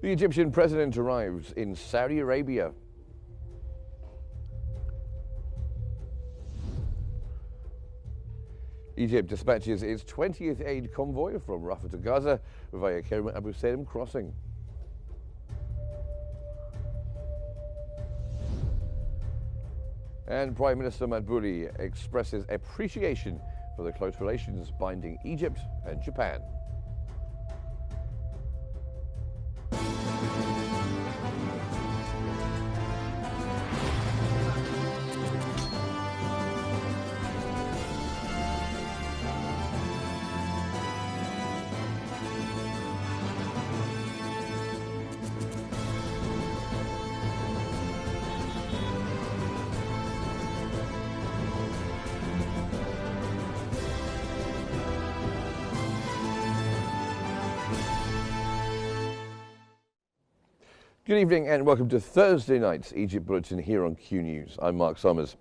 The Egyptian president arrives in Saudi Arabia. Egypt dispatches its 20th aid convoy from Rafah to Gaza via Kerem Abu Salem crossing. And Prime Minister Madbouli expresses appreciation for the close relations binding Egypt and Japan. Good evening and welcome to Thursday night's Egypt Bulletin here on Qnews. I'm Mark Summers.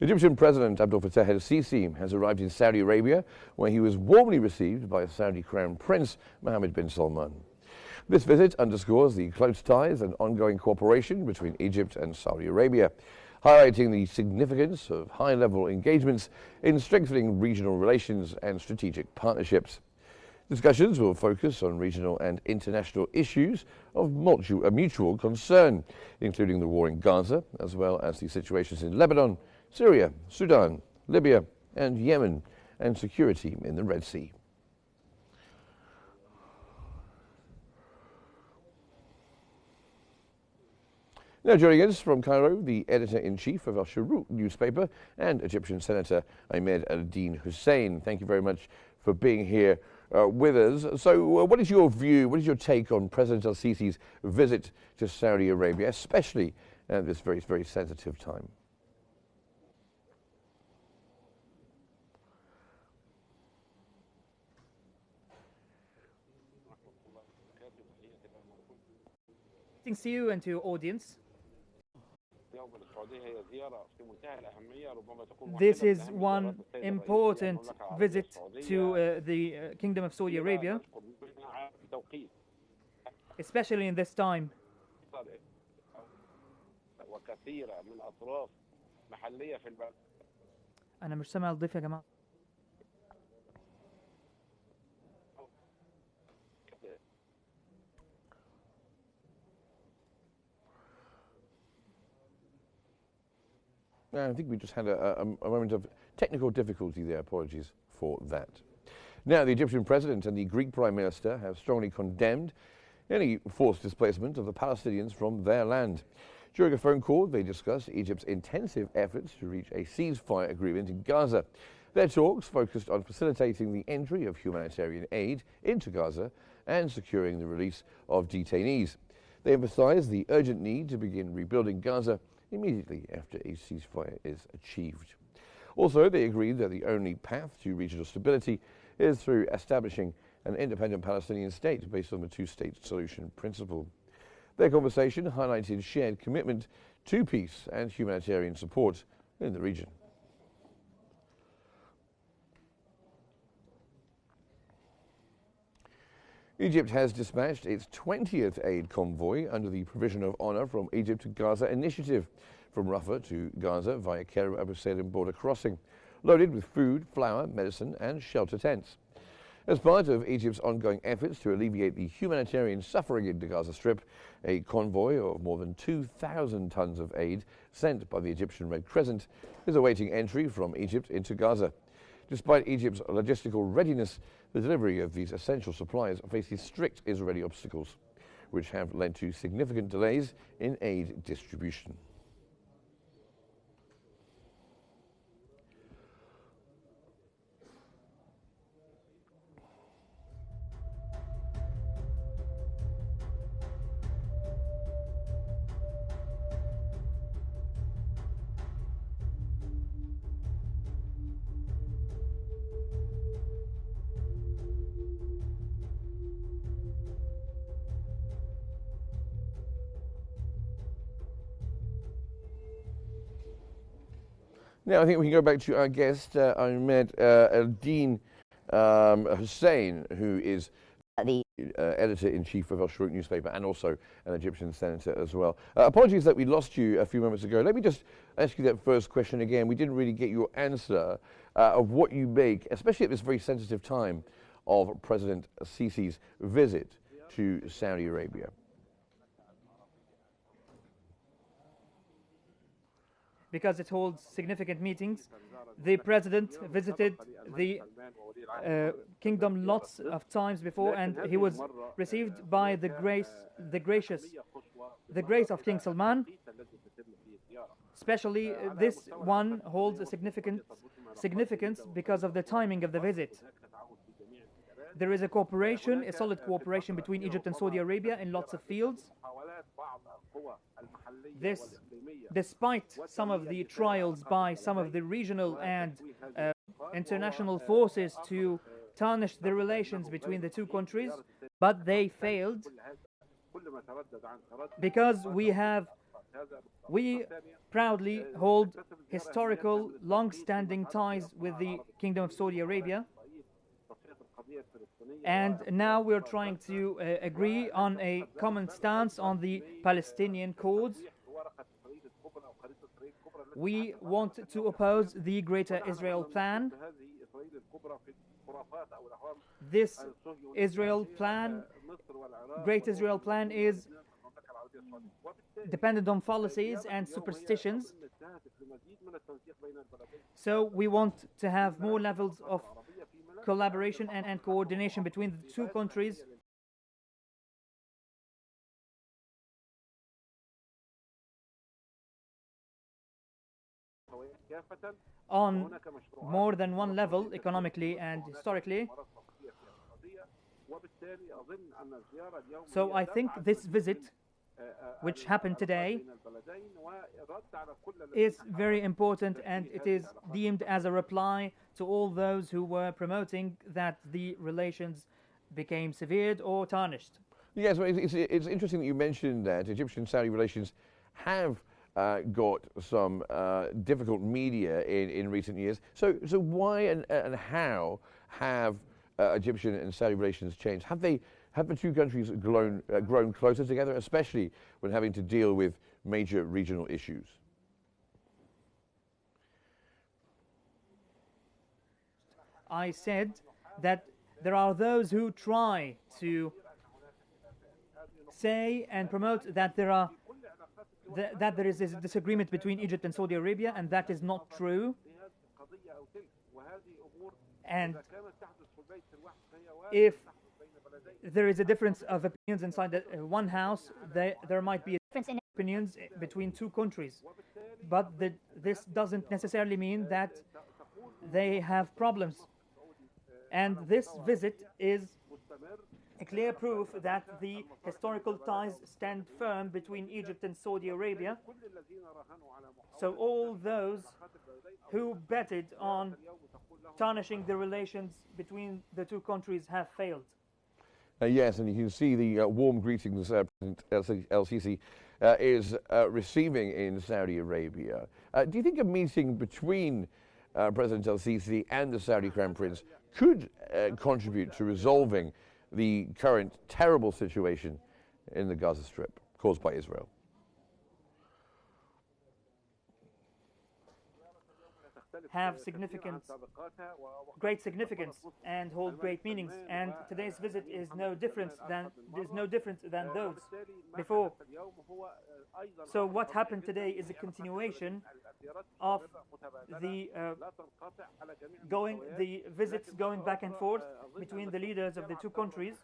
Egyptian President Abdel Fattah el-Sisi has arrived in Saudi Arabia, where he was warmly received by Saudi Crown Prince Mohammed bin Salman. This visit underscores the close ties and ongoing cooperation between Egypt and Saudi Arabia, highlighting the significance of high-level engagements in strengthening regional relations and strategic partnerships. Discussions will focus on regional and international issues of mutual concern, including the war in Gaza, as well as the situations in Lebanon, Syria, Sudan, Libya, and Yemen, and security in the Red Sea. Now joining us from Cairo, the editor-in-chief of Al Shuruq newspaper and Egyptian Senator Ahmed al-Din Hussein. Thank you very much for being here with us. So what is your view, what is your take on President al-Sisi's visit to Saudi Arabia, especially at this very, very sensitive time? Greetings to you and to your audience. This is one important visit to the Kingdom of Saudi Arabia, especially in this time. أنا مش سامع الضيف يا جماعة. I think we just had a moment of technical difficulty there. Apologies for that. Now, the Egyptian president and the Greek prime minister have strongly condemned any forced displacement of the Palestinians from their land. During a phone call, they discussed Egypt's intensive efforts to reach a ceasefire agreement in Gaza. Their talks focused on facilitating the entry of humanitarian aid into Gaza and securing the release of detainees. They emphasized the urgent need to begin rebuilding Gaza immediately after a ceasefire is achieved. Also, they agreed that the only path to regional stability is through establishing an independent Palestinian state based on the two-state solution principle. Their conversation highlighted shared commitment to peace and humanitarian support in the region. Egypt has dispatched its 20th aid convoy under the Provision of Honor from Egypt to Gaza initiative from Rafah to Gaza via Kerem Abu Salem border crossing, loaded with food, flour, medicine and shelter tents. As part of Egypt's ongoing efforts to alleviate the humanitarian suffering in the Gaza Strip, a convoy of more than 2,000 tons of aid sent by the Egyptian Red Crescent is awaiting entry from Egypt into Gaza. Despite Egypt's logistical readiness, the delivery of these essential supplies faces strict Israeli obstacles, which have led to significant delays in aid distribution. Now, I think we can go back to our guest, Ahmed al-Din Hussein, who is the editor-in-chief of Al Shuruk newspaper and also an Egyptian senator as well. Apologies that we lost you a few moments ago. Let me just ask you that first question again. We didn't really get your answer of what you make, especially at this very sensitive time of President Sisi's visit to Saudi Arabia. Because it holds significant meetings. The president visited the kingdom lots of times before, and he was received by the grace of King Salman. Especially this one holds a significance because of the timing of the visit. There is a cooperation, a solid cooperation between Egypt and Saudi Arabia in lots of fields. This, despite some of the trials by some of the regional and international forces to tarnish the relations between the two countries, but they failed because we proudly hold historical, long-standing ties with the Kingdom of Saudi Arabia. And now we're trying to agree on a common stance on the Palestinian cause. We want to oppose the Greater Israel Plan. This Great Israel Plan is dependent on fallacies and superstitions. So we want to have more levels of collaboration and coordination between the two countries. On more than one level, economically and historically. So I think this visit, which happened today, is very important, and it is deemed as a reply to all those who were promoting that the relations became severed or tarnished. Yes, well, it's interesting that you mentioned that Egyptian-Saudi relations have got some difficult media in recent years. So why and how have Egyptian and Saudi relations changed? Have the two countries grown closer together, especially when having to deal with major regional issues? I said that there are those who try to say and promote that there is a disagreement between Egypt and Saudi Arabia, and that is not true. And if there is a difference of opinions inside one house, there might be a difference in opinions between two countries. But this doesn't necessarily mean that they have problems. And this visit is a clear proof that the historical ties stand firm between Egypt and Saudi Arabia. So all those who betted on tarnishing the relations between the two countries have failed. Yes, and you can see the warm greetings President El-Sisi is receiving in Saudi Arabia. Do you think a meeting between President El-Sisi and the Saudi Crown Prince could contribute to resolving the current terrible situation in the Gaza Strip caused by Israel? Have great significance and hold great meanings, and today's visit is no different than those before. So what happened today is a continuation of the visits going back and forth between the leaders of the two countries.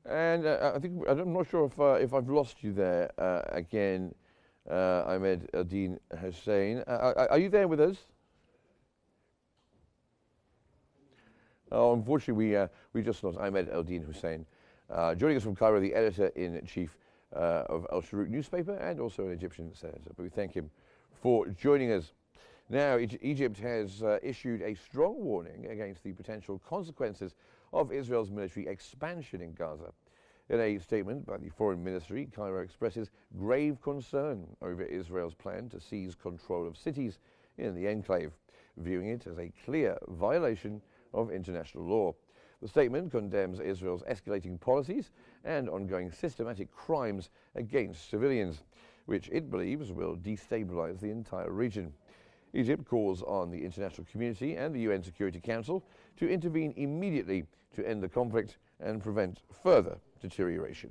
And I'm not sure if I've lost you there again, Ahmed El-Din Hussein. Are you there with us? Oh, unfortunately, we just lost Ahmed El-Din Hussein. Joining us from Cairo, the editor-in-chief of Al Shuruk newspaper and also an Egyptian senator. But we thank him for joining us. Now, Egypt has issued a strong warning against the potential consequences of Israel's military expansion in Gaza. In a statement by the Foreign Ministry, Cairo expresses grave concern over Israel's plan to seize control of cities in the enclave. viewing it as a clear violation of international law. The statement condemns Israel's escalating policies and ongoing systematic crimes against civilians, which it believes will destabilize the entire region. Egypt calls on the international community and the UN Security Council to intervene immediately to end the conflict and prevent further deterioration.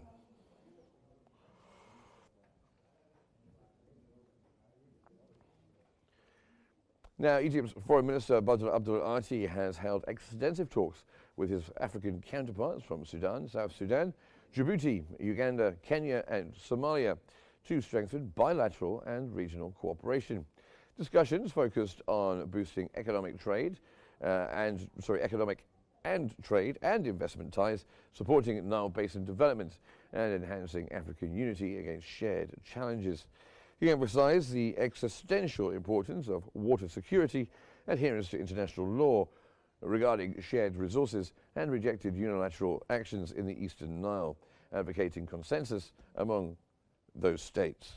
Now, Egypt's Foreign Minister Badr Abdul Ati has held extensive talks with his African counterparts from Sudan, South Sudan, Djibouti, Uganda, Kenya and Somalia to strengthen bilateral and regional cooperation. Discussions focused on boosting economic and trade and investment ties, supporting Nile Basin development and enhancing African unity against shared challenges. He emphasized the existential importance of water security, adherence to international law regarding shared resources, and rejected unilateral actions in the Eastern Nile, advocating consensus among those states.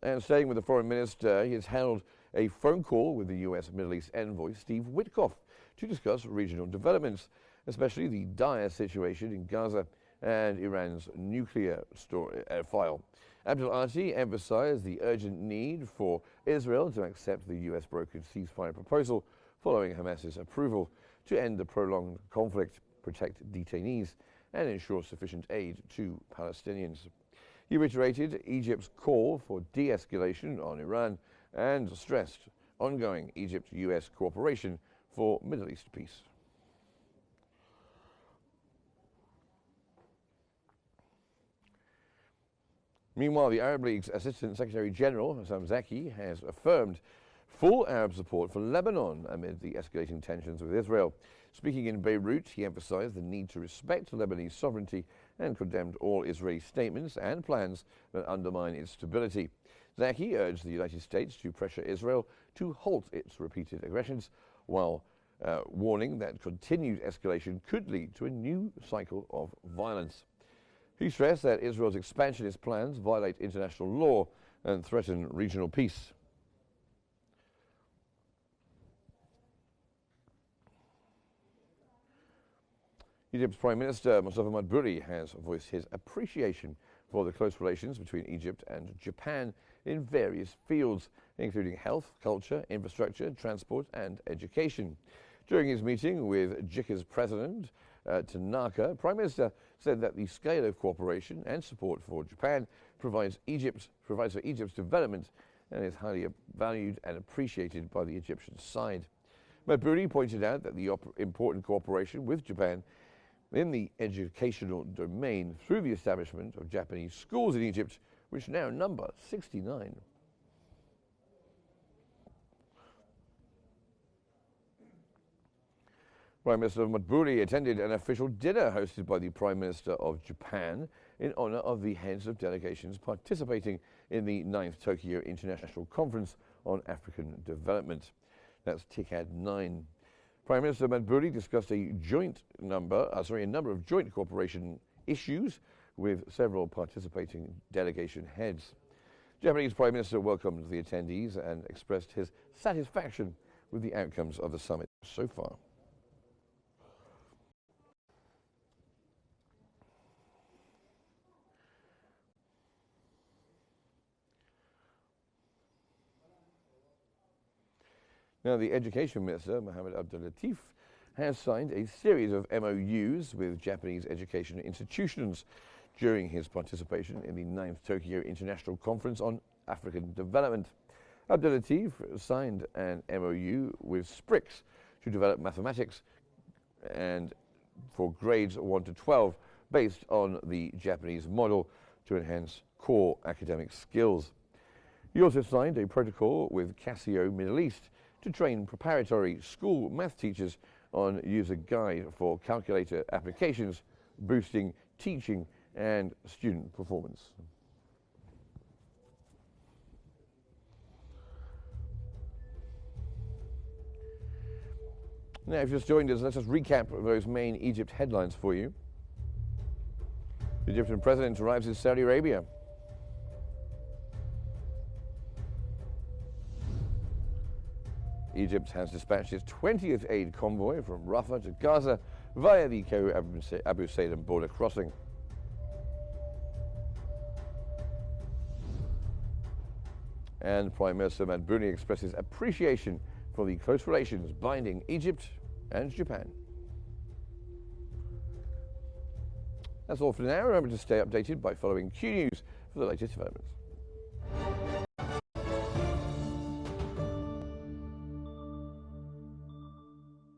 And staying with the foreign minister, he has held a phone call with the U.S. Middle East envoy Steve Witkoff to discuss regional developments, especially the dire situation in Gaza and Iran's nuclear file. Abdul Ati emphasized the urgent need for Israel to accept the U.S. brokered ceasefire proposal following Hamas's approval to end the prolonged conflict, protect detainees, and ensure sufficient aid to Palestinians. He reiterated Egypt's call for de-escalation on Iran and stressed ongoing Egypt-U.S. cooperation for Middle East peace. Meanwhile, the Arab League's Assistant Secretary General, Hassan Zaki, has affirmed full Arab support for Lebanon amid the escalating tensions with Israel. Speaking in Beirut, he emphasized the need to respect Lebanese sovereignty and condemned all Israeli statements and plans that undermine its stability. Zaki urged the United States to pressure Israel to halt its repeated aggressions, while warning that continued escalation could lead to a new cycle of violence. He stressed that Israel's expansionist plans violate international law and threaten regional peace. Egypt's Prime Minister Mustafa Madbouli has voiced his appreciation for the close relations between Egypt and Japan in various fields, including health, culture, infrastructure, transport and education. During his meeting with JICA's president, Tanaka, Prime Minister said that the scale of cooperation and support for Japan provides for Egypt's development and is highly valued and appreciated by the Egyptian side. Madbouli pointed out that the important cooperation with Japan in the educational domain through the establishment of Japanese schools in Egypt, which now number 69. Prime Minister Madbouli attended an official dinner hosted by the Prime Minister of Japan in honor of the heads of delegations participating in the 9th Tokyo International Conference on African Development. That's TICAD 9. Prime Minister Madbouli discussed a number of joint cooperation issues with several participating delegation heads. Japanese Prime Minister welcomed the attendees and expressed his satisfaction with the outcomes of the summit so far. Now, the Education Minister, Mohammed Abdul Latif, has signed a series of MoUs with Japanese education institutions during his participation in the 9th Tokyo International Conference on African Development. Abdul Latif signed an MoU with SPRIX to develop mathematics and for grades 1 to 12 based on the Japanese model to enhance core academic skills. He also signed a protocol with Casio Middle East to train preparatory school math teachers on user guide for calculator applications, boosting teaching and student performance. Now, if you've just joined us, let's just recap those main Egypt headlines for you. The Egyptian president arrives in Saudi Arabia. Egypt has dispatched its 20th aid convoy from Rafah to Gaza via the Cairo Abu Salem border crossing. And Prime Minister Madbouni expresses appreciation for the close relations binding Egypt and Japan. That's all for now. Remember to stay updated by following Qnews for the latest developments.